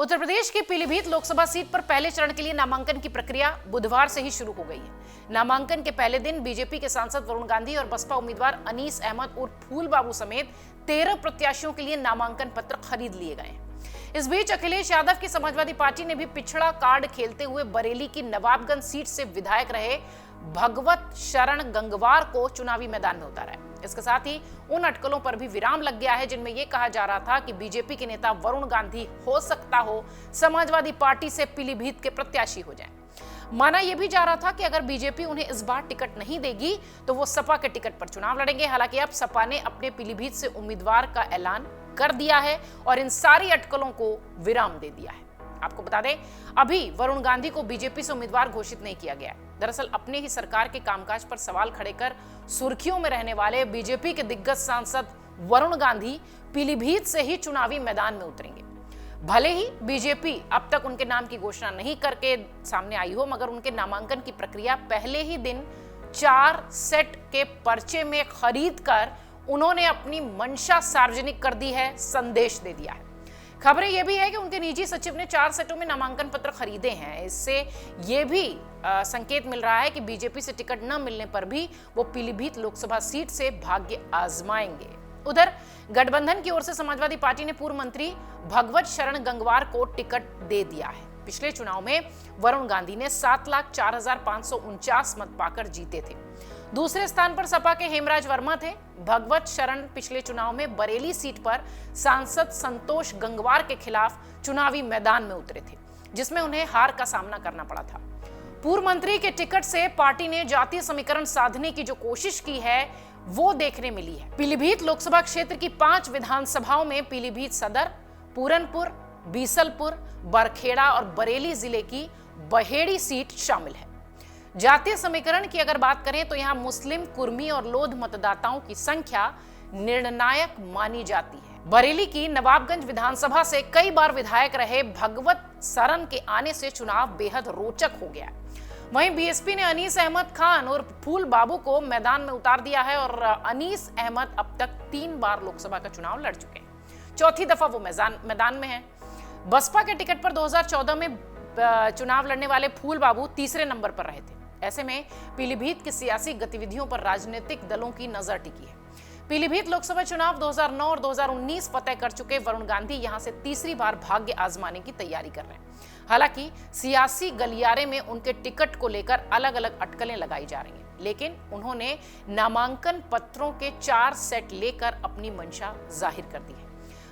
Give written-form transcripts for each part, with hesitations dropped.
उत्तर प्रदेश की पीलीभीत लोकसभा सीट पर पहले चरण के लिए नामांकन की प्रक्रिया बुधवार से ही शुरू हो गई है। नामांकन के पहले दिन बीजेपी के सांसद वरुण गांधी और बसपा उम्मीदवार अनीस अहमद उर्फ फूल बाबू समेत 13 प्रत्याशियों के लिए नामांकन पत्र खरीद लिए गए। इस बीच अखिलेश यादव की समाजवादी पार्टी ने भी पिछड़ा कार्ड खेलते हुए बरेली की नवाबगंज सीट से विधायक रहे भगवत शरण गंगवार को चुनावी मैदान में उतारा है। इसके साथ ही उन अटकलों पर भी विराम लग गया है जिनमें यह कहा जा रहा था कि बीजेपी के नेता वरुण गांधी हो सकता हो समाजवादी पार्टी से पीलीभीत के प्रत्याशी हो जाएं। माना यह भी जा रहा था कि अगर बीजेपी उन्हें इस बार टिकट नहीं देगी तो वो सपा के टिकट पर चुनाव लड़ेंगे। हालांकि अब सपा ने अपने पीलीभीत से उम्मीदवार का ऐलान कर दिया है और इन सारी अटकलों को विराम दे दिया है। आपको बता दें, अभी वरुण गांधी को बीजेपी से उम्मीदवार घोषित नहीं किया गया है। दरअसल अपने ही सरकार के कामकाज पर सवाल खड़े कर सुर्खियों में रहने वाले बीजेपी के दिग्गज सांसद वरुण गांधी पीलीभीत से ही चुनावी मैदान में उतरेंगे। भले ही बीजेपी अब तक उनके नाम की घोषणा नहीं करके सामने आई हो, मगर उनके नामांकन की प्रक्रिया पहले ही दिन 4 सेट के पर्चे में खरीद कर उन्होंने अपनी मंशा सार्वजनिक कर दी है, संदेश दे दिया है। खबरें यह भी है कि उनके निजी सचिव ने 4 सेटों में नामांकन पत्र खरीदे हैं। इससे यह भी संकेत मिल रहा है कि बीजेपी से टिकट न मिलने पर भी वो पीलीभीत लोकसभा सीट से भाग्य आजमाएंगे। उधर गठबंधन की ओर से समाजवादी पार्टी ने पूर्व मंत्री भगवत शरण गंगवार को टिकट दे दिया है। पिछले चुनाव में वरुण गांधी ने 7,04,549 मत पाकर जीते थे। दूसरे स्थान पर सपा के हेमराज वर्मा थे। भगवत शरण पिछले चुनाव में बरेली सीट पर सांसद संतोष गंगवार के खिलाफ चुनावी मैदान में उतरे थे, जिसमें उन्हें हार का सामना करना पड़ा था। पूर्व मंत्री के टिकट से पार्टी ने जातीय समीकरण साधने की जो कोशिश की है वो देखने मिली है। पीलीभीत लोकसभा क्षेत्र की 5 विधानसभाओं में पीलीभीत सदर, पूरनपुर, बीसलपुर, बरखेड़ा और बरेली जिले की बहेड़ी सीट शामिल है। जातीय समीकरण की अगर बात करें तो यहां मुस्लिम, कुर्मी और लोध मतदाताओं की संख्या निर्णायक मानी जाती है। बरेली की नवाबगंज विधानसभा से कई बार विधायक रहे भगवत शरण के आने से चुनाव बेहद रोचक हो गया। वहीं बीएसपी ने अनीस अहमद खान और फूल बाबू को मैदान में उतार दिया है और अनीस अहमद अब तक 3 बार लोकसभा का चुनाव लड़ चुके हैं। चौथी दफा वो मैदान में है। बसपा के टिकट पर 2014 में चुनाव लड़ने वाले फूल बाबू तीसरे नंबर पर रहे थे। ऐसे में पीलीभीत की सियासी गतिविधियों पर राजनीतिक दलों की नजर टिकी है। पीलीभीत लोकसभा चुनाव 2009 और 2019 फतह कर चुके वरुण गांधी यहां से तीसरी बार भाग्य आजमाने की तैयारी कर रहे हैं। हालांकि सियासी गलियारे में उनके टिकट को लेकर अलग अलग अटकलें लगाई जा रही हैं, लेकिन उन्होंने नामांकन पत्रों के 4 सेट लेकर अपनी मंशा जाहिर कर दी है।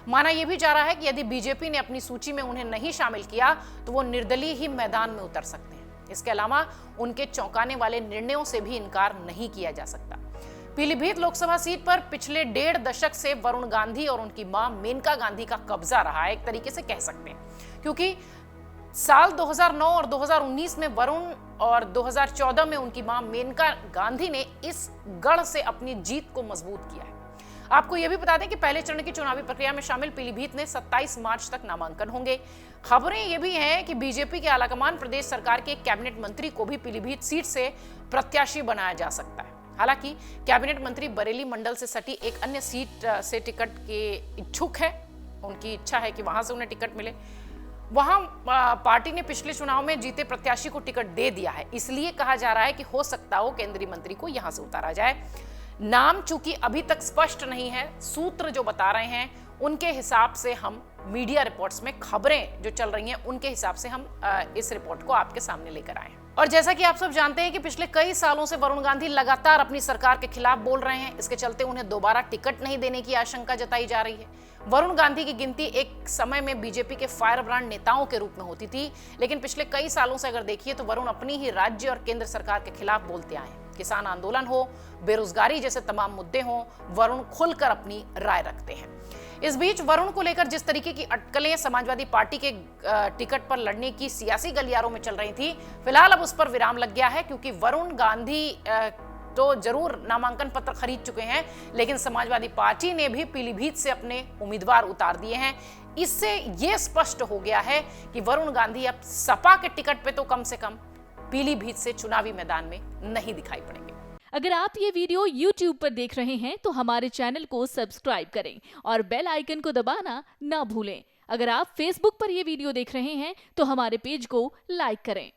माना यह भी जा रहा है कि यदि बीजेपी ने अपनी सूची में उन्हें नहीं शामिल किया तो वो निर्दलीय ही मैदान में उतर सकते हैं। इसके अलावा उनके चौंकाने वाले निर्णयों से भी इनकार नहीं किया जा सकता। पीलीभीत लोकसभा सीट पर पिछले 1.5 दशक से वरुण गांधी और उनकी मां मेनका गांधी का कब्जा रहा है, एक तरीके से कह सकते हैं, क्योंकि साल 2009 और 2019 में वरुण और 2014 में उनकी मां मेनका गांधी ने इस गढ़ से अपनी जीत को मजबूत किया है। आपको यह भी बता दें कि पहले चरण की चुनावी प्रक्रिया में शामिल पीलीभीत में 27 मार्च तक नामांकन होंगे। खबरें ये भी हैं कि बीजेपी के आलाकमान प्रदेश सरकार के कैबिनेट मंत्री को भी पीलीभीत सीट से प्रत्याशी बनाया जा सकता है। हालांकि कैबिनेट मंत्री बरेली मंडल से सटी एक अन्य सीट से टिकट के इच्छुक है। उनकी इच्छा है कि वहां से उन्हें टिकट मिले। वहां पार्टी ने पिछले चुनाव में जीते प्रत्याशी को टिकट दे दिया है, इसलिए कहा जा रहा है कि हो सकता हो केंद्रीय मंत्री को यहां से उतारा जाए। नाम चूंकि अभी तक स्पष्ट नहीं है, सूत्र जो बता रहे हैं उनके हिसाब से हम मीडिया रिपोर्ट्स में खबरें जो चल रही हैं उनके हिसाब से हम इस रिपोर्ट को आपके सामने लेकर आए हैं। और जैसा कि आप सब जानते हैं कि पिछले कई सालों से वरुण गांधी लगातार अपनी सरकार के खिलाफ बोल रहे हैं। इसके चलते उन्हें दोबारा टिकट नहीं देने की आशंका जताई जा रही है। वरुण गांधी की गिनती एक समय में बीजेपी के फायर ब्रांड नेताओं के रूप में होती थी, लेकिन पिछले कई सालों से अगर देखिए तो वरुण अपनी ही राज्य और केंद्र सरकार के खिलाफ बोलते आए हैं। किसान आंदोलन हो, बेरोजगारी जैसे तमाम मुद्दे हों, वरुण खुलकर अपनी राय रखते हैं। इस बीच वरुण को लेकर जिस तरीके की अटकलें समाजवादी पार्टी के टिकट पर लड़ने की सियासी गलियारों में चल रही थी, फिलहाल अब उस पर विराम लग गया है, क्योंकि वरुण गांधी तो जरूर नामांकन पत्र खरीद चुके हैं, लेकिन समाजवादी पार्टी ने भी पीलीभीत से अपने उम्मीदवार उतार दिए हैं। इससे यह स्पष्ट हो गया है कि वरुण गांधी अब सपा के टिकट पे तो कम से कम पीलीभीत से चुनावी मैदान में नहीं दिखाई पड़ेंगे। अगर आप ये वीडियो YouTube पर देख रहे हैं तो हमारे चैनल को सब्सक्राइब करें और बेल आइकन को दबाना ना भूलें। अगर आप Facebook पर ये वीडियो देख रहे हैं तो हमारे पेज को लाइक करें।